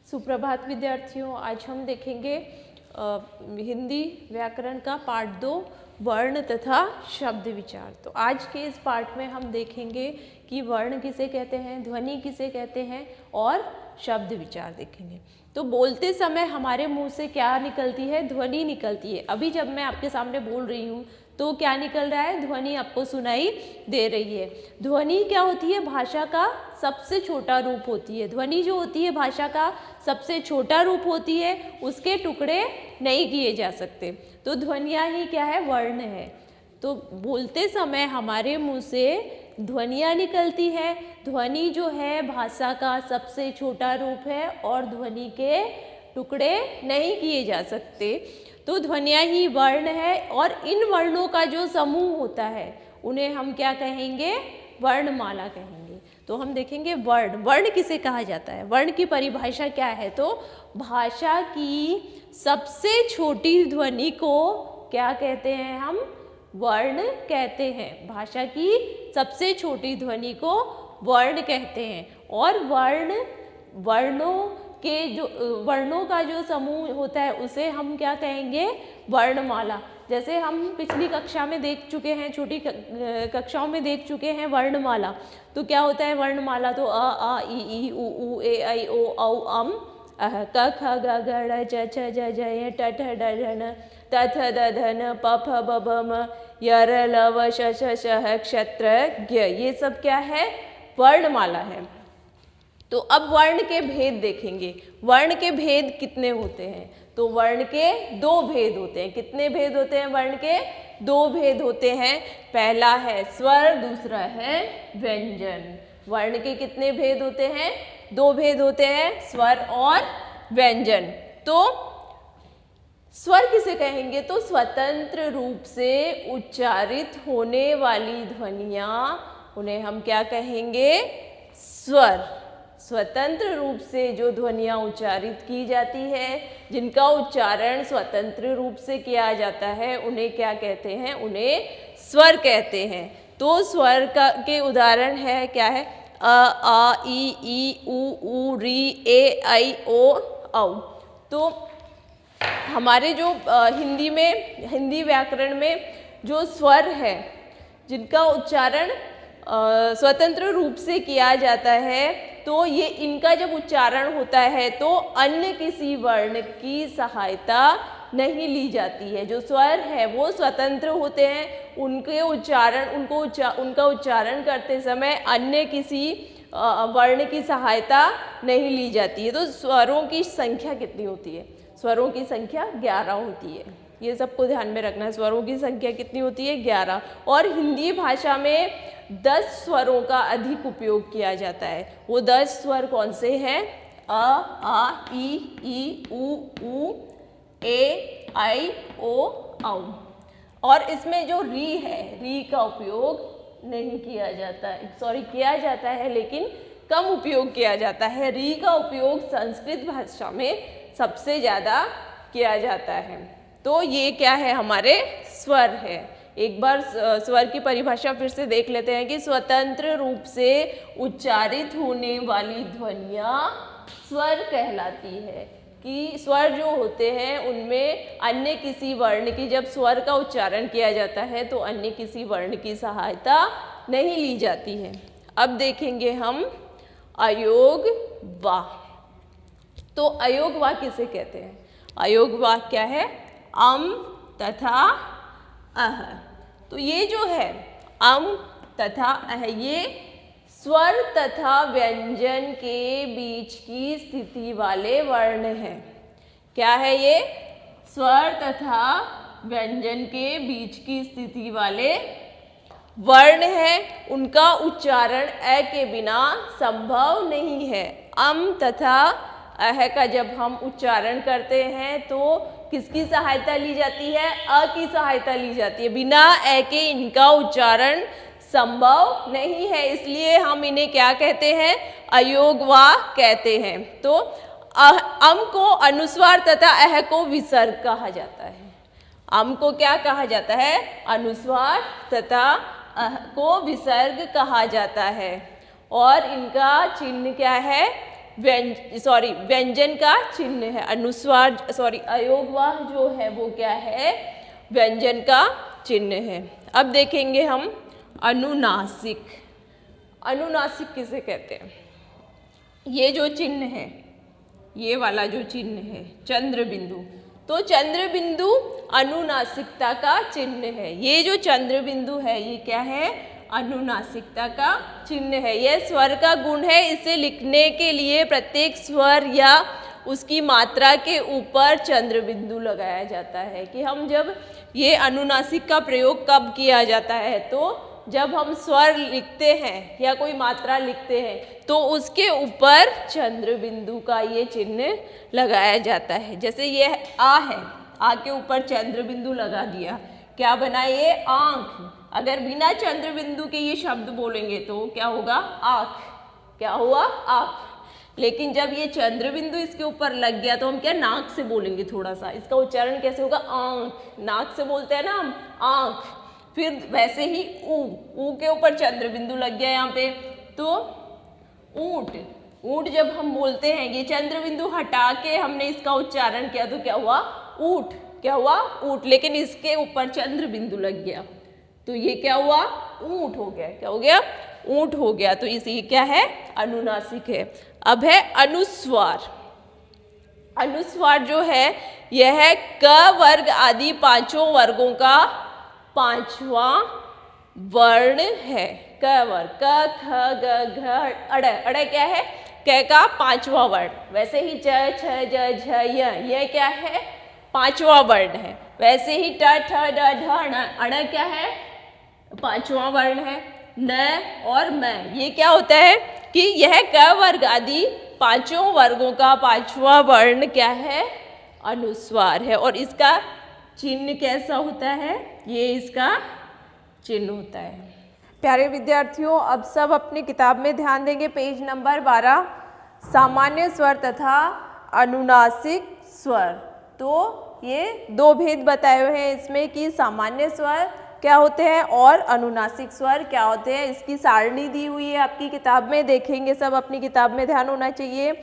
सुप्रभात विद्यार्थियों, आज हम देखेंगे हिंदी व्याकरण का पार्ट 2 वर्ण तथा शब्द विचार। तो आज के इस पार्ट में हम देखेंगे कि वर्ण किसे कहते हैं, ध्वनि किसे कहते हैं और शब्द विचार देखेंगे। तो बोलते समय हमारे मुंह से क्या निकलती है? ध्वनि निकलती है। अभी जब मैं आपके सामने बोल रही हूँ तो क्या निकल रहा है? ध्वनि आपको सुनाई दे रही है। ध्वनि क्या होती है? भाषा का सबसे छोटा रूप होती है। ध्वनि जो होती है भाषा का सबसे छोटा रूप होती है, उसके टुकड़े नहीं किए जा सकते। तो ध्वनियाँ ही क्या है? वर्ण है। तो बोलते समय हमारे मुंह से ध्वनियाँ निकलती है। ध्वनि जो है भाषा का सबसे छोटा रूप है और ध्वनि के टुकड़े नहीं किए जा सकते। तो ध्वनियाँ ही वर्ण है और इन वर्णों का जो समूह होता है उन्हें हम क्या कहेंगे? वर्णमाला कहेंगे। तो हम देखेंगे वर्ण। वर्ण किसे कहा जाता है? वर्ण की परिभाषा क्या है? तो भाषा की सबसे छोटी ध्वनि को क्या कहते हैं? हम वर्ण कहते हैं। भाषा की सबसे छोटी ध्वनि को वर्ण कहते हैं। और वर्णों का जो समूह होता है उसे हम क्या कहेंगे? वर्णमाला। जैसे हम पिछली कक्षा में देख चुके हैं, छोटी कक्षाओं में देख चुके हैं वर्णमाला। तो क्या होता है वर्णमाला? तो अ आ इ ई उ ऊ ए ऐ ओ औ अम अह क ख ग घ ड़ च छ ज झ य ट ठ ड ढ न त थ द ध न प फ ब भ म य र ल व श श ह क्षत्र ज्ञ। ये सब क्या है? वर्णमाला है। तो अब वर्ण के भेद देखेंगे। वर्ण के भेद कितने होते हैं? तो वर्ण के दो भेद होते हैं। कितने भेद होते हैं? वर्ण के दो भेद होते हैं। पहला है स्वर, दूसरा है व्यंजन। वर्ण के कितने भेद होते हैं? दो भेद होते हैं, स्वर और व्यंजन। तो स्वर किसे कहेंगे? तो स्वतंत्र रूप से उच्चारित होने वाली ध्वनियाँ, उन्हें हम क्या कहेंगे? स्वर। स्वतंत्र रूप से जो ध्वनियाँ उच्चारित की जाती है, जिनका उच्चारण स्वतंत्र रूप से किया जाता है, उन्हें क्या कहते हैं? उन्हें स्वर कहते हैं। तो स्वर के उदाहरण है क्या है? अ आ ई उ री ए ऐ ओ औ। तो हमारे जो हिंदी व्याकरण में जो स्वर है, जिनका उच्चारण स्वतंत्र रूप से किया जाता है, तो ये इनका जब उच्चारण होता है तो अन्य किसी वर्ण की सहायता नहीं ली जाती है। जो स्वर है वो स्वतंत्र होते हैं, उनका उच्चारण करते समय अन्य किसी वर्ण की सहायता नहीं ली जाती है। तो स्वरों की संख्या कितनी होती है? स्वरों की संख्या 11 होती है। ये सबको ध्यान में रखना है। स्वरों की संख्या कितनी होती है? 11। और हिंदी भाषा में 10 स्वरों का अधिक उपयोग किया जाता है। वो 10 स्वर कौन से हैं? अ आ ई उ ए ऐ ओ औ। और इसमें जो री है, री का उपयोग नहीं किया जाता है। किया जाता है लेकिन कम उपयोग किया जाता है। री का उपयोग संस्कृत भाषा में सबसे ज़्यादा किया जाता है। तो ये क्या है? हमारे स्वर है। एक बार स्वर की परिभाषा फिर से देख लेते हैं कि स्वतंत्र रूप से उच्चारित होने वाली ध्वनियाँ स्वर कहलाती है। कि स्वर जो होते हैं उनमें अन्य किसी वर्ण की, जब स्वर का उच्चारण किया जाता है तो अन्य किसी वर्ण की सहायता नहीं ली जाती है। अब देखेंगे हम अयोग वाह। तो अयोग वाह किसे कहते हैं? अयोग वाह क्या है? अम तथा अह। तो ये जो है अम तथा अह, ये स्वर तथा व्यंजन के बीच की स्थिति वाले वर्ण हैं। क्या है ये? स्वर तथा व्यंजन के बीच की स्थिति वाले वर्ण हैं। उनका उच्चारण अ के बिना संभव नहीं है। अम तथा अह का जब हम उच्चारण करते हैं तो किसकी सहायता ली जाती है? अ की सहायता ली जाती है। बिना अ के इनका उच्चारण संभव नहीं है, इसलिए हम इन्हें क्या कहते हैं? अयोगवाह कहते हैं। तो अम को अनुस्वार तथा अह को विसर्ग कहा जाता है। अम को क्या कहा जाता है? अनुस्वार तथा अह को विसर्ग कहा जाता है। और इनका चिन्ह क्या है? व्यंजन का चिन्ह है। अनुस्वार अयोगवाह जो है वो क्या है, व्यंजन का चिन्ह है। अब देखेंगे हम अनुनासिक। अनुनासिक किसे कहते हैं? ये जो चिन्ह है, ये वाला जो चिन्ह है चंद्र बिंदु, तो चंद्र बिंदु अनुनासिकता का चिन्ह है। ये जो चंद्र बिंदु है ये क्या है, अनुनासिकता का चिन्ह है। यह स्वर का गुण है। इसे लिखने के लिए प्रत्येक स्वर या उसकी मात्रा के ऊपर चंद्र बिंदु लगाया जाता है। कि हम जब ये अनुनासिक का प्रयोग कब किया जाता है, तो जब हम स्वर लिखते हैं या कोई मात्रा लिखते हैं तो उसके ऊपर चंद्र बिंदु का ये चिन्ह लगाया जाता है। जैसे ये आ है, आ के ऊपर चंद्र बिंदु लगा दिया, क्या बना ये, आंख। अगर बिना चंद्र बिंदु के ये शब्द बोलेंगे तो क्या होगा, आँख। क्या हुआ, आँख। लेकिन जब ये चंद्र बिंदु इसके ऊपर लग गया तो हम क्या, नाक से बोलेंगे। थोड़ा सा इसका उच्चारण कैसे होगा, आँख। नाक से बोलते हैं ना हम, आँख। फिर वैसे ही ऊ के ऊपर चंद्र बिंदु लग गया यहाँ पे, तो ऊंट। ऊंट जब हम बोलते हैं, ये चंद्र बिंदु हटा के हमने इसका उच्चारण किया तो क्या हुआ, ऊट। क्या हुआ, ऊट। लेकिन इसके ऊपर चंद्र बिंदु लग गया तो ये क्या हुआ, ऊंट हो गया। क्या हो गया, ऊंट हो गया। तो इसे क्या है, अनुनासिक है। अब है अनुस्वार। अनुस्वार जो है यह है क वर्ग आदि पांचों वर्गों का पांचवा वर्ण है। क वर्ग, क ख ग घ अड़। अड़ क्या है, क का पांचवा वर्ण। वैसे ही च छ ज झ य क्या है, पांचवा वर्ण है। वैसे ही ट ठ ड ढ ण अड़ क्या है, पांचवा वर्ण है। न और म ये क्या होता है कि यह क वर्ग आदि पांचों वर्गों का पांचवा वर्ण क्या है, अनुस्वार है। और इसका चिन्ह कैसा होता है, ये इसका चिन्ह होता है। प्यारे विद्यार्थियों, अब सब अपनी किताब में ध्यान देंगे। पेज नंबर 12, सामान्य स्वर तथा अनुनासिक स्वर। तो ये दो भेद बताए हुए हैं इसमें कि सामान्य स्वर क्या होते हैं और अनुनासिक स्वर क्या होते हैं। इसकी सारणी दी हुई है आपकी किताब में, देखेंगे सब अपनी किताब में, ध्यान होना चाहिए।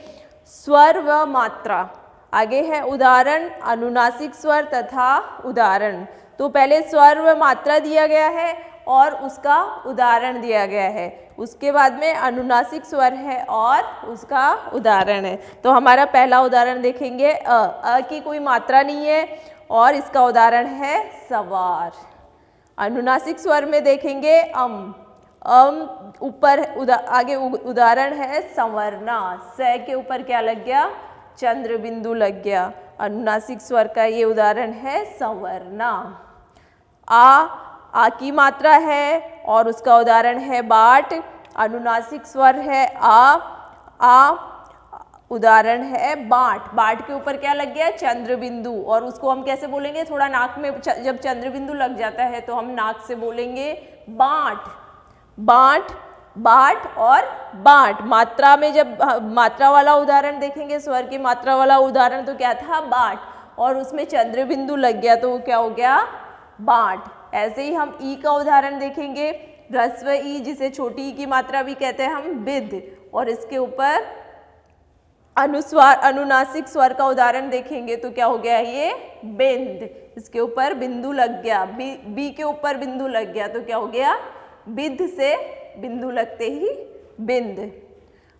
स्वर व मात्रा, आगे है उदाहरण, अनुनासिक स्वर तथा उदाहरण। तो पहले स्वर व मात्रा दिया गया है और उसका उदाहरण दिया गया है। उसके बाद में अनुनासिक स्वर है और उसका उदाहरण है। तो हमारा पहला उदाहरण देखेंगे, अ की कोई मात्रा नहीं है और इसका उदाहरण है सवार। अनुनासिक स्वर में देखेंगे ऊपर आगे उदाहरण है संवरना। स के ऊपर क्या लग गया, चंद्र बिंदु लग गया। अनुनासिक स्वर का ये उदाहरण है संवरना। आ की मात्रा है और उसका उदाहरण है बाट। अनुनासिक स्वर है आ, उदाहरण है बाट। बाट के ऊपर क्या लग गया, चंद्र बिंदु। और उसको हम कैसे बोलेंगे, थोड़ा नाक में जब चंद्र बिंदु लग जाता है तो हम नाक से बोलेंगे बाट। बाट, बाट और बाट। मात्रा में जब मात्रा वाला उदाहरण देखेंगे, स्वर की मात्रा वाला उदाहरण, तो क्या था, बाट। और उसमें चंद्र बिंदु लग गया तो वो क्या हो गया, बाट। ऐसे ही हम ई का उदाहरण देखेंगे, ह्रस्व ई, जिसे छोटी ई की मात्रा भी कहते हैं हम, बिद। और इसके ऊपर अनुनासिक स्वर का उदाहरण देखेंगे तो क्या हो गया, ये बिंद। इसके ऊपर बिंदु लग गया, बी के ऊपर बिंदु लग गया तो क्या हो गया, बिद से बिंदु लगते ही बिंद।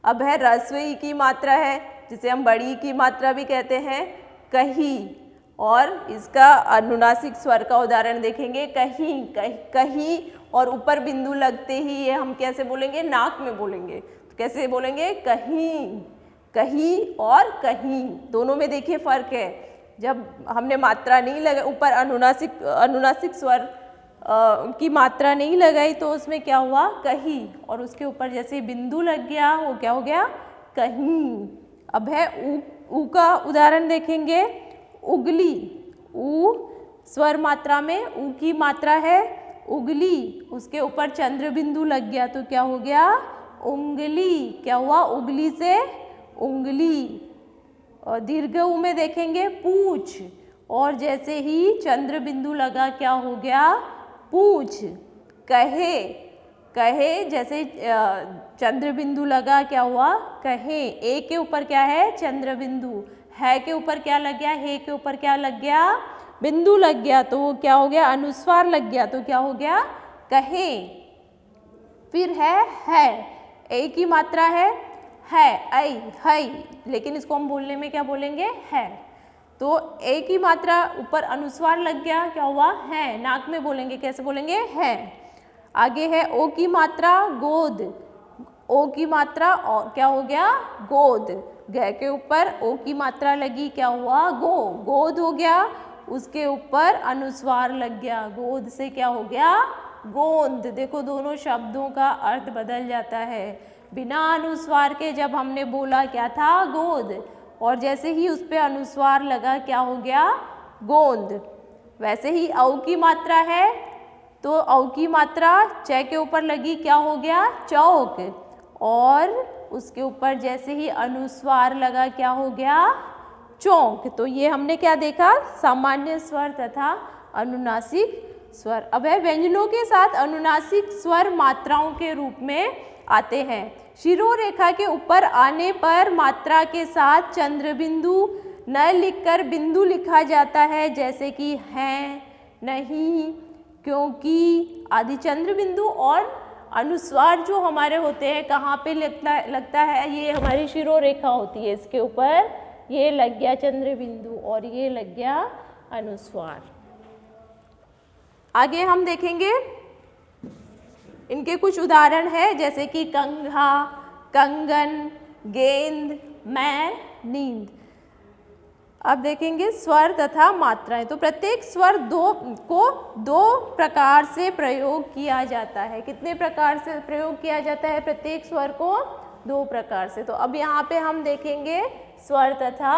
अब है ह्रस्व ई की मात्रा है, जिसे हम बड़ी ई की मात्रा भी कहते हैं, कही। और इसका अनुनासिक स्वर का उदाहरण देखेंगे, कहीं। कहीं और ऊपर बिंदु लगते ही ये हम कैसे बोलेंगे, नाक में बोलेंगे। तो कैसे बोलेंगे, कहीं। कहीं और कहीं, दोनों में देखिए फर्क है। जब हमने मात्रा नहीं लगा, ऊपर अनुनासिक स्वर की मात्रा नहीं लगाई तो उसमें क्या हुआ, कहीं। और उसके ऊपर जैसे बिंदु लग गया वो क्या हो गया, कहीं। अब है ऊ का उदाहरण देखेंगे, उगली। ऊ स्वर मात्रा में ऊ की मात्रा है उगली, उसके ऊपर चंद्र बिंदु लग गया तो क्या हो गया, उंगली। क्या हुआ, उगली से उंगली। और दीर्घ ऊ में देखेंगे पूछ, और जैसे ही चंद्र बिंदु लगा क्या हो गया, पूछ। कहे, कहे, जैसे चंद्र बिंदु लगा, क्या हुआ कहे। ए के ऊपर क्या है चंद्र बिंदु, है के ऊपर क्या लग गया, हे के ऊपर क्या लग गया बिंदु लग गया, तो वो क्या हो गया अनुस्वार लग गया, तो क्या हो गया कहे। फिर है, ए की मात्रा है ऐ है, लेकिन इसको हम बोलने में क्या बोलेंगे है, तो ए की मात्रा ऊपर अनुस्वार लग गया, क्या हुआ है, नाक में बोलेंगे, कैसे बोलेंगे है। आगे है ओ की मात्रा गोद, ओ की मात्रा और क्या हो गया गोद, ग के ऊपर ओ की मात्रा लगी, क्या हुआ गोद हो गया, उसके ऊपर अनुस्वार लग गया, गोद से क्या हो गया गोंद। देखो दोनों शब्दों का अर्थ बदल जाता है। बिना अनुस्वार के जब हमने बोला क्या था गोद, और जैसे ही उस पर अनुस्वार लगा क्या हो गया गोंद। वैसे ही औ की मात्रा है तो औ की मात्रा च के ऊपर लगी, क्या हो गया चौक, और उसके ऊपर जैसे ही अनुस्वार लगा क्या हो गया चौक। तो ये हमने क्या देखा सामान्य स्वर तथा अनुनासिक स्वर। अब है व्यंजनों के साथ अनुनासिक स्वर मात्राओं के रूप में आते हैं। शिरोरेखा के ऊपर आने पर मात्रा के साथ चंद्र बिंदु न लिखकर बिंदु लिखा जाता है, जैसे कि हैं, नहीं, क्योंकि आदि। चंद्र बिंदु और अनुस्वार जो हमारे होते हैं कहाँ पे लगता है, ये हमारी शिरोरेखा होती है, इसके ऊपर ये लग गया चंद्र बिंदु और ये लग गया अनुस्वार। आगे हम देखेंगे इनके कुछ उदाहरण है, जैसे कि कंघा, कंगन, गेंद, मैं, नींद। अब देखेंगे स्वर तथा मात्राएं। तो प्रत्येक स्वर दो प्रकार से प्रयोग किया जाता है। कितने प्रकार से प्रयोग किया जाता है प्रत्येक स्वर को? 2 प्रकार से। तो अब यहाँ पे हम देखेंगे स्वर तथा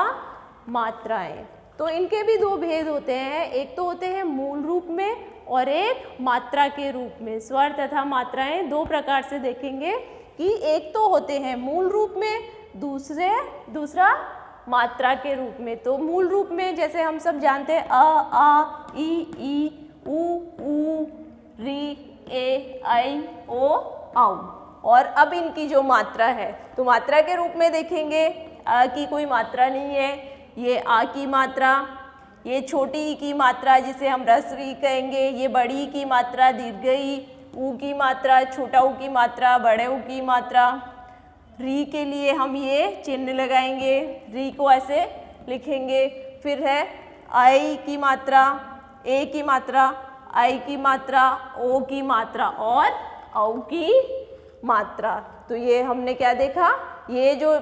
मात्राएं। तो इनके भी 2 भेद होते हैं, एक तो होते हैं मूल रूप में और एक मात्रा के रूप में। स्वर तथा मात्राएं 2 प्रकार से देखेंगे कि एक तो होते हैं मूल रूप में, दूसरा मात्रा के रूप में। तो मूल रूप में जैसे हम सब जानते हैं आ, ई, ऊ, री, ए, ऐ, ओ, औ। और अब इनकी जो मात्रा है तो मात्रा के रूप में देखेंगे आ की कोई मात्रा नहीं है, ये आ की मात्रा, ये छोटी ई की मात्रा जिसे हम ह्रस्व ई कहेंगे, ये बड़ी ई की मात्रा दीर्घ ई, ऊ की मात्रा छोटा ऊ की मात्रा, बड़े ऊ की मात्रा। री के लिए हम ये चिन्ह लगाएंगे, री को ऐसे लिखेंगे। फिर है आई की मात्रा, ए की मात्रा, आई की मात्रा, ओ की मात्रा और औ की मात्रा। तो ये हमने क्या देखा, ये जो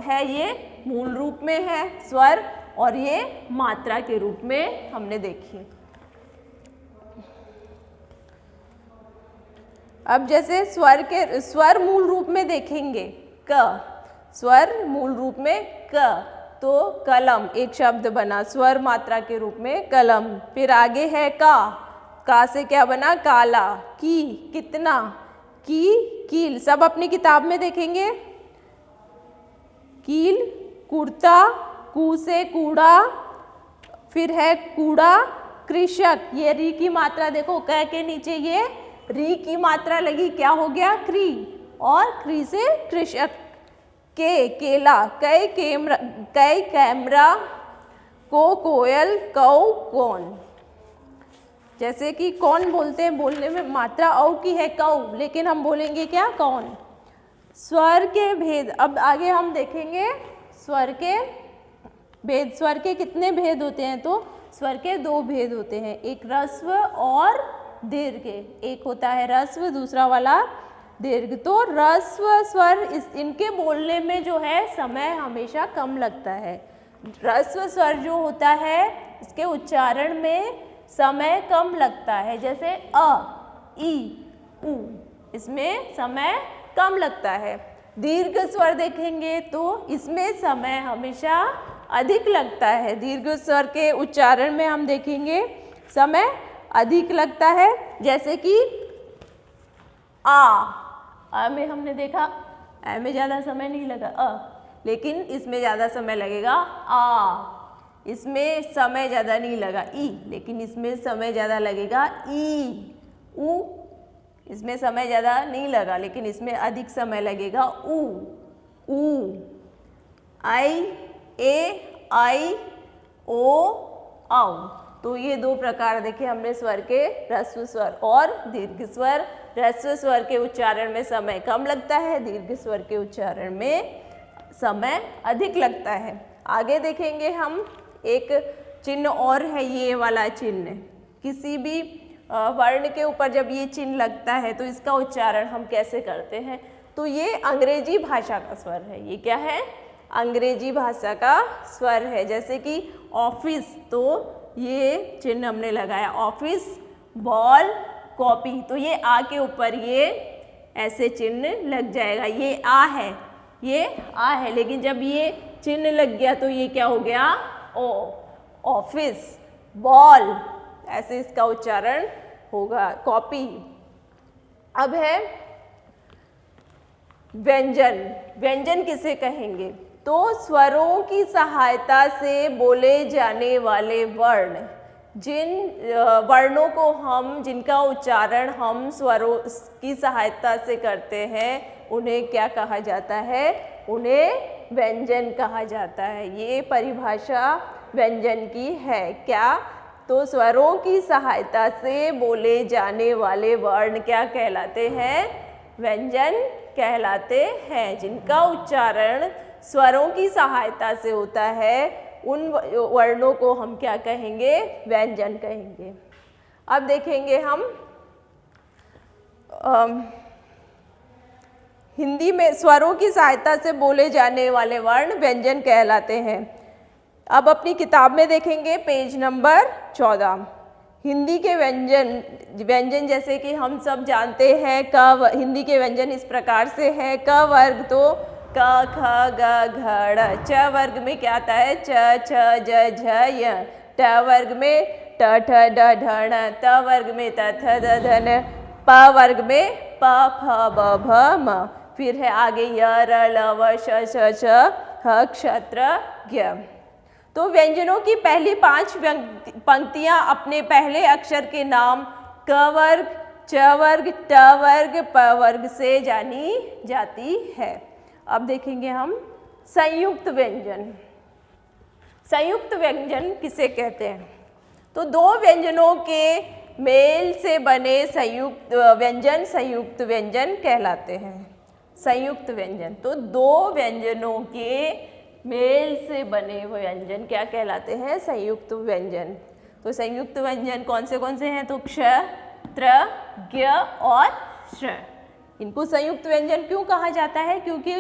है ये मूल रूप में है स्वर और ये मात्रा के रूप में हमने देखी। अब जैसे स्वर मूल रूप में देखेंगे क, स्वर मूल रूप में क, तो कलम एक शब्द बना स्वर मात्रा के रूप में कलम। फिर आगे है का से क्या बना काला, की कितना, की कील, सब अपनी किताब में देखेंगे। कील कुर्ता, कू से कूड़ा, फिर है कूड़ा, कृषक, ये री की मात्रा देखो, क के नीचे ये री की मात्रा लगी, क्या हो गया क्री, और क्री से कृषक। के केला, कै कैमरा, को कोयल, कौ कौन। जैसे कि कौन बोलते हैं, बोलने में मात्रा औ की है कौ, लेकिन हम बोलेंगे क्या कौन। स्वर के भेद, अब आगे हम देखेंगे स्वर के भेद। स्वर के कितने भेद होते हैं, तो स्वर के 2 भेद होते हैं, एक ह्रस्व और दीर्घ। एक होता है ह्रस्व, दूसरा वाला दीर्घ। तो ह्रस्व स्वर इनके बोलने में जो है समय हमेशा कम लगता है। ह्रस्व स्वर जो होता है इसके उच्चारण में समय कम लगता है, जैसे अ, ई, उ, इसमें समय कम लगता है। दीर्घ स्वर देखेंगे तो इसमें समय हमेशा अधिक लगता है। दीर्घ स्वर के उच्चारण में हम देखेंगे समय अधिक लगता है, जैसे कि आ में हमने देखा आ में ज़्यादा समय नहीं लगा, लेकिन इसमें ज़्यादा समय लगेगा आ। इसमें समय ज़्यादा नहीं लगा ई, लेकिन इसमें समय ज़्यादा लगेगा ई। ऊ इसमें समय ज़्यादा नहीं लगा, लेकिन इसमें अधिक समय लगेगा। ऊ, ऊ, आई, ए, आई, ओ, औ। तो ये दो प्रकार देखे हमने स्वर के, ह्रस्व स्वर और दीर्घ स्वर। ह्रस्व स्वर के उच्चारण में समय कम लगता है, दीर्घ स्वर के उच्चारण में समय अधिक लगता है। आगे देखेंगे हम, एक चिन्ह और है ये वाला चिन्ह। किसी भी वर्ण के ऊपर जब ये चिन्ह लगता है तो इसका उच्चारण हम कैसे करते हैं? तो ये अंग्रेजी भाषा का स्वर है। ये क्या है? अंग्रेजी भाषा का स्वर है। जैसे कि ऑफिस, तो ये चिन्ह हमने लगाया ऑफिस, बॉल, कॉपी, तो ये आ के ऊपर ये ऐसे चिन्ह लग जाएगा। ये आ है, ये आ है, लेकिन जब ये चिन्ह लग गया तो ये क्या हो गया? ओ। ऑफिस, बॉल, ऐसे इसका उच्चारण होगा। कॉपी। अब है व्यंजन। व्यंजन किसे कहेंगे? तो स्वरों की सहायता से बोले जाने वाले वर्ण, जिन वर्णों को हम, जिनका उच्चारण हम स्वरों की सहायता से करते हैं, उन्हें क्या कहा जाता है? उन्हें व्यंजन कहा जाता है। ये परिभाषा व्यंजन की है। क्या? तो स्वरों की सहायता से बोले जाने वाले वर्ण क्या कहलाते हैं? व्यंजन कहलाते हैं। जिनका उच्चारण स्वरों की सहायता से होता है, उन वर्णों को हम क्या कहेंगे? व्यंजन कहेंगे। अब देखेंगे हम हिंदी में स्वरों की सहायता से बोले जाने वाले वर्ण व्यंजन कहलाते हैं। अब अपनी किताब में देखेंगे पेज नंबर 14। हिंदी के व्यंजन जैसे कि हम सब जानते हैं, हिंदी के व्यंजन इस प्रकार से है। क वर्ग तो क, ख, ग, घ, ड़। च वर्ग में क्या आता है? च, छ, ज, झ, य। ट वर्ग में ट, ठ, ड, ढ, ण। त वर्ग में त, थ, द, ध, न। प वर्ग में प, फ, ब, भ, म। फिर है आगे य, र, ल, व, श, श, श, ह, क्ष, त्र, ज्ञ। तो व्यंजनों की पहली 5 पंक्तियां अपने पहले अक्षर के नाम क वर्ग, च वर्ग, ट वर्ग, प वर्ग से जानी जाती है। अब देखेंगे हम संयुक्त व्यंजन। संयुक्त व्यंजन किसे कहते हैं? तो दो व्यंजनों के मेल से बने संयुक्त व्यंजन संयुक्त व्यंजन कहलाते हैं। संयुक्त व्यंजन, तो दो व्यंजनों के मेल से बने हुए व्यंजन क्या कहलाते हैं? संयुक्त व्यंजन। तो संयुक्त व्यंजन कौन से हैं? तो क्ष, त्र, ज्ञ और श्र। इनको संयुक्त व्यंजन क्यों कहा जाता है? क्योंकि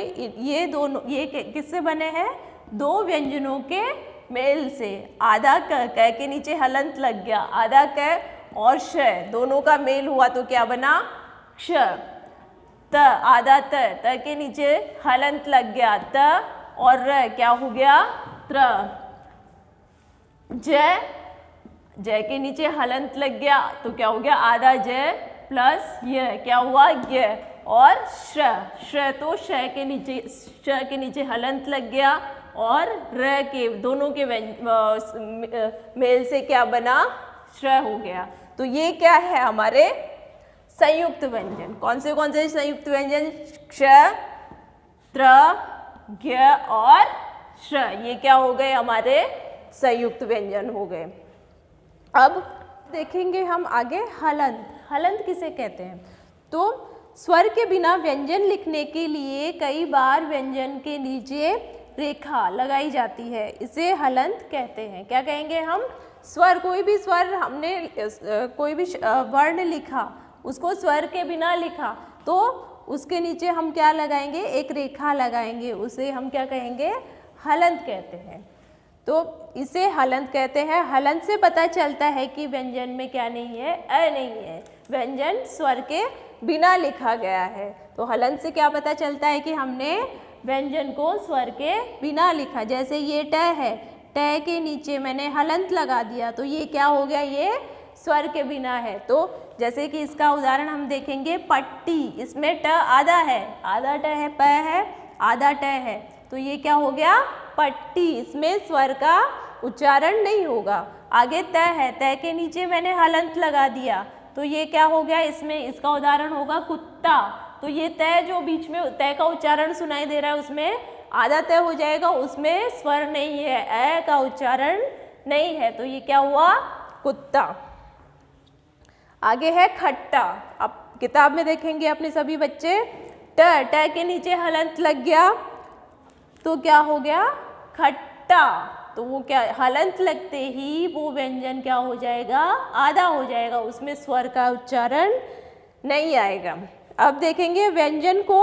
ये दोनों, ये किससे बने हैं? दो व्यंजनों के मेल से। आधा क के नीचे हलंत लग गया, आधा क और श दोनों का मेल हुआ तो क्या बना? क्ष। त, आधा त के नीचे हलंत लग गया, त और र क्या हो गया? त्र। ज के नीचे हलंत लग गया तो क्या हो गया? आधा ज प्लस य, क्या हुआ? ज्ञ। और श्र, तो श के नीचे हलंत लग गया और र के दोनों के मेल से क्या बना? श्र हो गया। तो ये क्या है? हमारे संयुक्त व्यंजन। कौन से संयुक्त व्यंजन? क्ष, त्र, ज्ञ और श्र। ये क्या हो गए? हमारे संयुक्त व्यंजन हो गए। अब देखेंगे हम आगे हलंत। हलंत किसे कहते हैं? तो स्वर के बिना व्यंजन लिखने के लिए कई बार व्यंजन के नीचे रेखा लगाई जाती है, इसे हलंत कहते हैं। क्या कहेंगे हम? स्वर, कोई भी स्वर हमने कोई भी वर्ण लिखा, उसको स्वर के बिना लिखा तो उसके नीचे हम क्या लगाएंगे? एक रेखा लगाएंगे, उसे हम क्या कहेंगे? हलंत कहते हैं। तो इसे हलंत कहते हैं। हलंत से पता चलता है कि व्यंजन में क्या नहीं है? अ नहीं है। व्यंजन स्वर के बिना लिखा गया है। तो हलंत से क्या पता चलता है कि हमने व्यंजन को स्वर के बिना लिखा। जैसे ये ट है, ट के नीचे मैंने हलंत लगा दिया तो ये क्या हो गया? ये स्वर के बिना है। तो जैसे कि इसका उदाहरण हम देखेंगे, पट्टी, इसमें ट आधा है, आधा ट है, प है, आधा ट है, तो ये क्या हो गया? पट्टी। इसमें स्वर का उच्चारण नहीं होगा। आगे त है, त के नीचे मैंने हलंत लगा दिया तो ये क्या हो गया, इसमें इसका उदाहरण होगा कुत्ता। तो ये तय जो बीच में तय का उच्चारण सुनाई दे रहा है उसमें आधा तय हो जाएगा, उसमें स्वर नहीं है, ए का उच्चारण नहीं है, तो ये क्या हुआ, कुत्ता। आगे है खट्टा। अब किताब में देखेंगे अपने सभी बच्चे, ट के नीचे हलंत लग गया तो क्या हो गया, खट्टा। तो वो क्या, हलंत लगते ही वो व्यंजन क्या हो जाएगा, आधा हो जाएगा, उसमें स्वर का उच्चारण नहीं आएगा। अब देखेंगे व्यंजन को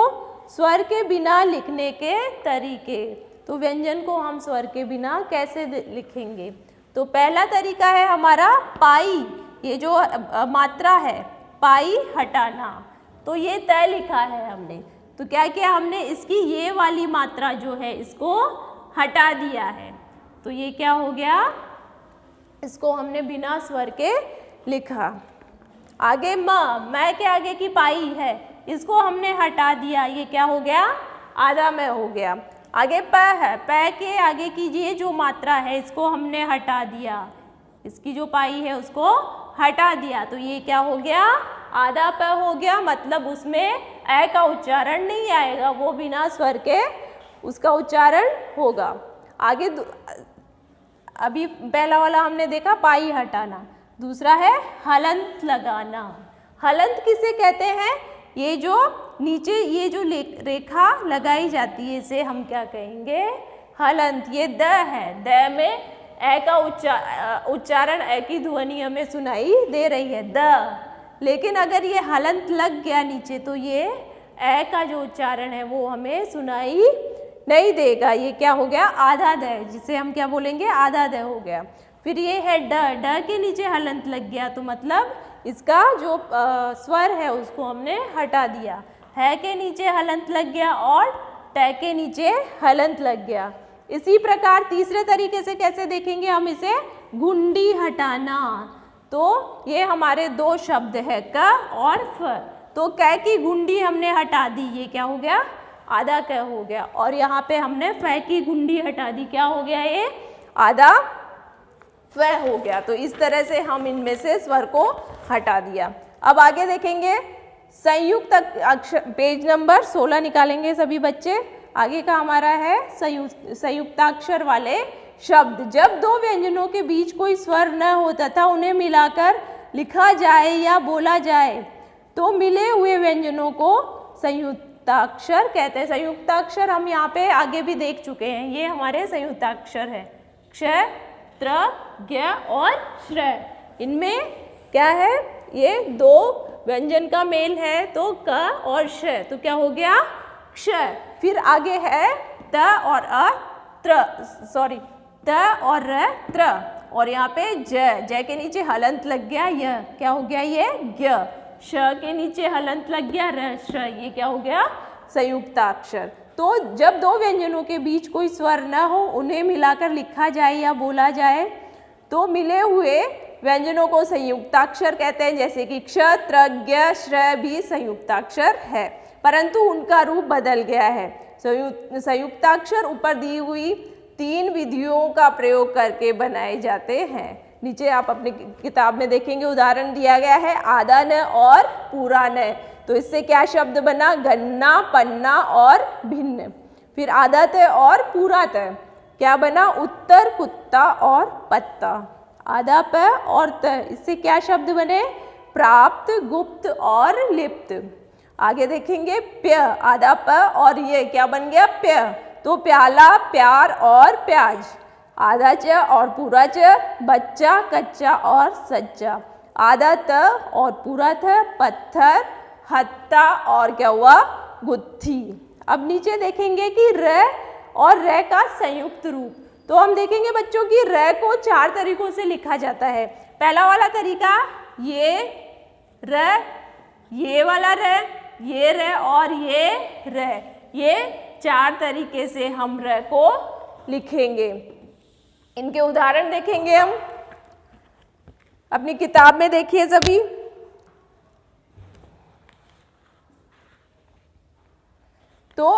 स्वर के बिना लिखने के तरीके। तो व्यंजन को हम स्वर के बिना कैसे लिखेंगे। तो पहला तरीका है हमारा पाई, ये जो मात्रा है पाई हटाना। तो ये तय लिखा है हमने, तो क्या किया हमने, इसकी ये वाली मात्रा जो है इसको हटा दिया है। तो ये क्या हो गया, इसको हमने बिना स्वर के लिखा। आगे मैं के आगे की पाई है, इसको हमने हटा दिया, ये क्या हो गया, आधा में हो गया। आगे प है, प के आगे की ये जो मात्रा है इसको हमने हटा दिया, इसकी जो पाई है उसको हटा दिया, तो ये क्या हो गया, आधा प हो गया। मतलब उसमें ए का उच्चारण नहीं आएगा, वो बिना स्वर के उसका उच्चारण होगा। आगे अभी पहला वाला हमने देखा पाई हटाना, दूसरा है हलंत लगाना। हलंत किसे कहते हैं, ये जो नीचे ये जो रेखा लगाई जाती है इसे हम क्या कहेंगे, हलंत। ये द है, द में ए का उच्चारण ए की ध्वनि हमें सुनाई दे रही है, द। लेकिन अगर ये हलंत लग गया नीचे तो ये ए का जो उच्चारण है वो हमें सुनाई नहीं देगा, ये क्या हो गया, आधा द, जिसे हम क्या बोलेंगे, आधा द हो गया। फिर ये है ड के नीचे हलंत लग गया, तो मतलब इसका जो स्वर है उसको हमने हटा दिया। है के नीचे हलंत लग गया और ट के नीचे हलंत लग गया। इसी प्रकार तीसरे तरीके से कैसे देखेंगे हम इसे, घुंडी हटाना। तो ये हमारे दो शब्द है क और फ, तो क की घुंडी हमने हटा दी, ये क्या हो गया, आधा क हो गया। और यहाँ पे हमने फ की घुंडी हटा दी, क्या हो गया, ये आधा फ हो गया। तो इस तरह से हम इनमें से स्वर को हटा दिया। अब आगे देखेंगे संयुक्त अक्षर, पेज नंबर 16 निकालेंगे सभी बच्चे। आगे का हमारा है संयुक्ताक्षर वाले शब्द। जब दो व्यंजनों के बीच कोई स्वर न हो तथा उन्हें मिलाकर लिखा जाए या बोला जाए तो मिले हुए व्यंजनों को संयुक्ताक्षर कहते हैं। संयुक्ताक्षर हम यहाँ पे आगे भी देख चुके हैं, ये हमारे संयुक्ताक्षर है, क्ष, त्र, ज्ञ और श्र। इनमें क्या है, ये दो व्यंजन का मेल है, तो क और श, तो क्या हो गया, क्ष। फिर आगे है त और अ, त और र, त्र। और यहाँ पे ज के नीचे हलंत लग गया, यह क्या हो गया, ये ज्ञ। श के नीचे हलंत लग गया, र, श, ये क्या हो गया, संयुक्ताक्षर। तो जब दो व्यंजनों के बीच कोई स्वर न हो, उन्हें मिलाकर लिखा जाए या बोला जाए तो मिले हुए व्यंजनों को संयुक्ताक्षर कहते हैं। जैसे कि क्ष, त्र, ज्ञ, श्र भी संयुक्ताक्षर है, परंतु उनका रूप बदल गया है। संयुक्ताक्षर ऊपर दी हुई 3 विधियों का प्रयोग करके बनाए जाते हैं। नीचे आप अपनी किताब में देखेंगे उदाहरण दिया गया है, आधा न और पूरा न। तो इससे क्या शब्द बना, गन्ना, पन्ना और भिन्न। फिर आधा त और पूरा त क्या बना, उत्तर, कुत्ता और पत्ता। आधा प और त, इससे क्या शब्द बने, प्राप्त, गुप्त और लिप्त। आगे देखेंगे प्य, आधा प और ये क्या बन गया, प्य। तो प्याला, प्यार और प्याज। आधा च और पूरा च, बच्चा, कच्चा और सच्चा। आधा त और पूरा थ, पत्थर, हत्ता और क्या हुआ, गुत्थी। अब नीचे देखेंगे कि र और र का संयुक्त रूप। तो हम देखेंगे बच्चों की र को 4 तरीकों से लिखा जाता है। पहला वाला तरीका ये र, ये वाला र, ये र और ये र, ये 4 तरीके से हम र को लिखेंगे। इनके उदाहरण देखेंगे हम अपनी किताब में, देखिए सभी। तो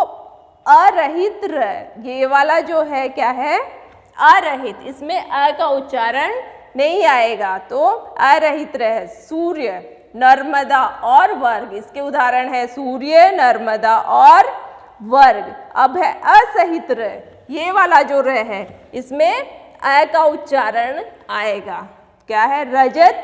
अरहित र, ये वाला जो है क्या है, अरहित, इसमें अ का उच्चारण नहीं आएगा, तो अरहित र। सूर्य, नर्मदा और वर्ग। इसके उदाहरण है सूर्य, नर्मदा और वर्ग। अब है असहित र, ये वाला जो र है इसमें अ का उच्चारण आएगा। क्या है? रजत,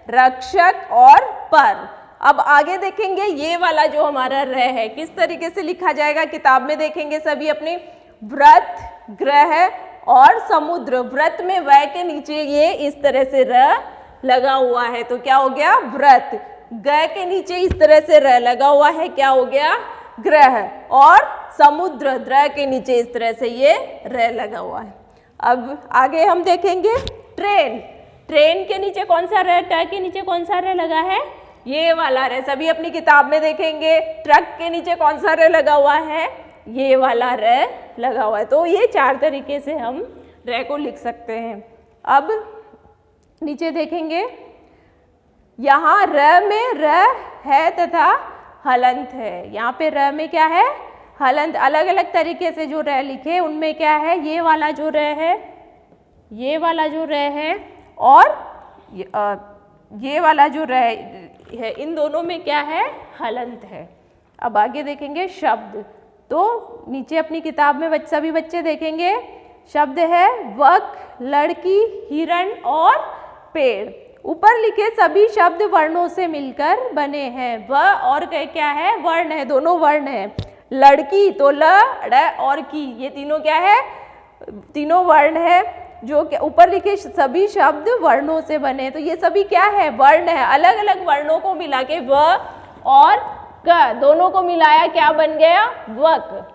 रक्षक और पर। अब आगे देखेंगे ये वाला जो हमारा र है किस तरीके से लिखा जाएगा, किताब में देखेंगे सभी अपनी। व्रत, ग्रह और समुद्र। व्रत में व के नीचे ये इस तरह से र लगा हुआ है तो क्या हो गया? व्रत। ग के नीचे इस तरह से र लगा हुआ है, क्या हो गया? ग्रह। और समुद्र, द्र के नीचे इस तरह से ये र लगा हुआ है। अब आगे हम देखेंगे ट्रेन। ट्रेन के नीचे कौन सा र, ट के नीचे कौन सा र लगा है? ये वाला र। सभी अपनी किताब में देखेंगे। ट्रक के नीचे कौन सा र लगा हुआ है? ये वाला र लगा हुआ है। तो ये 4 तरीके से हम र को लिख सकते हैं। अब नीचे देखेंगे, यहाँ र में र है तथा हलंत है। यहाँ पे र में क्या है? हलंत। अलग अलग तरीके से जो र लिखे उनमें क्या है? ये वाला जो र है, ये वाला जो र है और ये वाला जो र है, इन दोनों में क्या है? हलंत है। अब आगे देखेंगे शब्द। तो नीचे अपनी किताब में सभी बच्चे देखेंगे शब्द है वक, लड़की, हिरण और पेड़। ऊपर लिखे सभी शब्द वर्णों से मिलकर बने हैं। व और क्या है? वर्ण है, दोनों वर्ण है। लड़की तो ल, ड़ और की, ये तीनों क्या है? तीनों वर्ण है। जो ऊपर लिखे सभी शब्द वर्णों से बने हैं तो ये सभी क्या है? वर्ण है। अलग अलग वर्णों को मिला के व और क दोनों को मिलाया क्या बन गया? वक।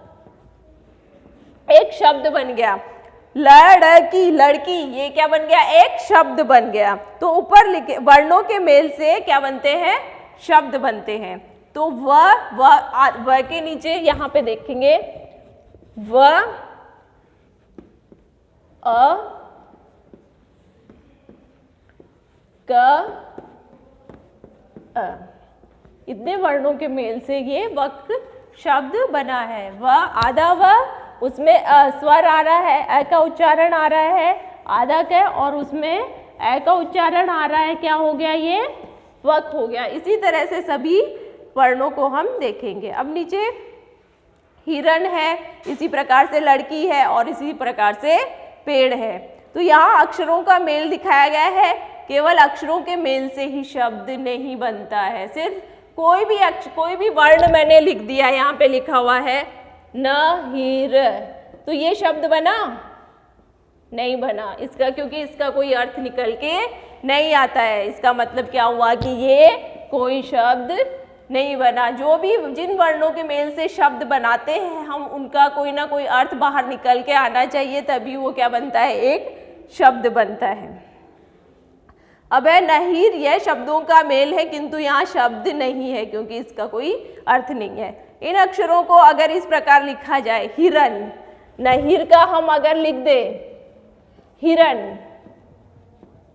एक शब्द बन गया। लड़की, लड़की, ये क्या बन गया? एक शब्द बन गया। तो ऊपर लिखे वर्णों के मेल से क्या बनते हैं? शब्द बनते हैं। तो व के नीचे यहाँ पे देखेंगे व, अ, क, अ, इतने वर्णों के मेल से ये वक शब्द बना है। व, आधा व, उसमें स्वर आ रहा है, अ का उच्चारण आ रहा है आधा क, और उसमें अ का उच्चारण आ रहा है, क्या हो गया? ये वक हो गया। इसी तरह से सभी वर्णों को हम देखेंगे। अब नीचे हिरण है, इसी प्रकार से लड़की है और इसी प्रकार से पेड़ है। तो यहाँ अक्षरों का मेल दिखाया गया है। केवल अक्षरों के मेल से ही शब्द नहीं बनता है। सिर्फ कोई भी वर्ण मैंने लिख दिया, यहाँ पे लिखा हुआ है नहीर, तो ये शब्द बना? नहीं बना। इसका क्योंकि इसका कोई अर्थ निकल के नहीं आता है। इसका मतलब क्या हुआ कि ये कोई शब्द नहीं बना। जो भी जिन वर्णों के मेल से शब्द बनाते हैं हम, उनका कोई ना कोई अर्थ बाहर निकल के आना चाहिए, तभी वो क्या बनता है? एक शब्द बनता है। अब है नहीर, यह शब्दों का मेल है किंतु यहाँ शब्द नहीं है क्योंकि इसका कोई अर्थ नहीं है। इन अक्षरों को अगर इस प्रकार लिखा जाए, हिरन, नहीर का हम अगर लिख दे हिरन,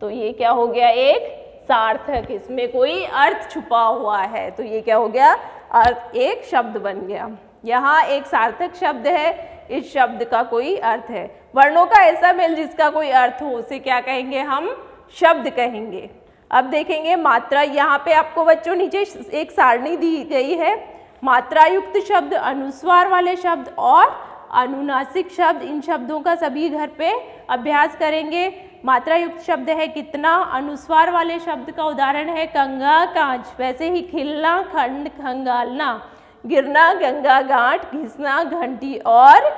तो ये क्या हो गया? एक सार्थक, इसमें कोई अर्थ छुपा हुआ है, तो ये क्या हो गया? अर्थ, एक शब्द बन गया। यहाँ एक सार्थक शब्द है, इस शब्द का कोई अर्थ है। वर्णों का ऐसा मेल जिसका कोई अर्थ हो उसे क्या कहेंगे? हम शब्द कहेंगे। अब देखेंगे मात्रा। यहाँ पे आपको बच्चों नीचे एक सारणी दी गई है। मात्रा युक्त शब्द, अनुस्वार वाले शब्द और अनुनासिक शब्द। इन शब्दों का सभी घर पे अभ्यास करेंगे। मात्रा युक्त शब्द है कितना, अनुस्वार वाले शब्द का उदाहरण है कंगा, कांच। वैसे ही खिलना, खंड, खंगालना, गिरना, गंगा, गांठ, घिसना, घंटी और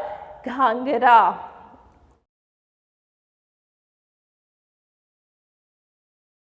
घांगरा।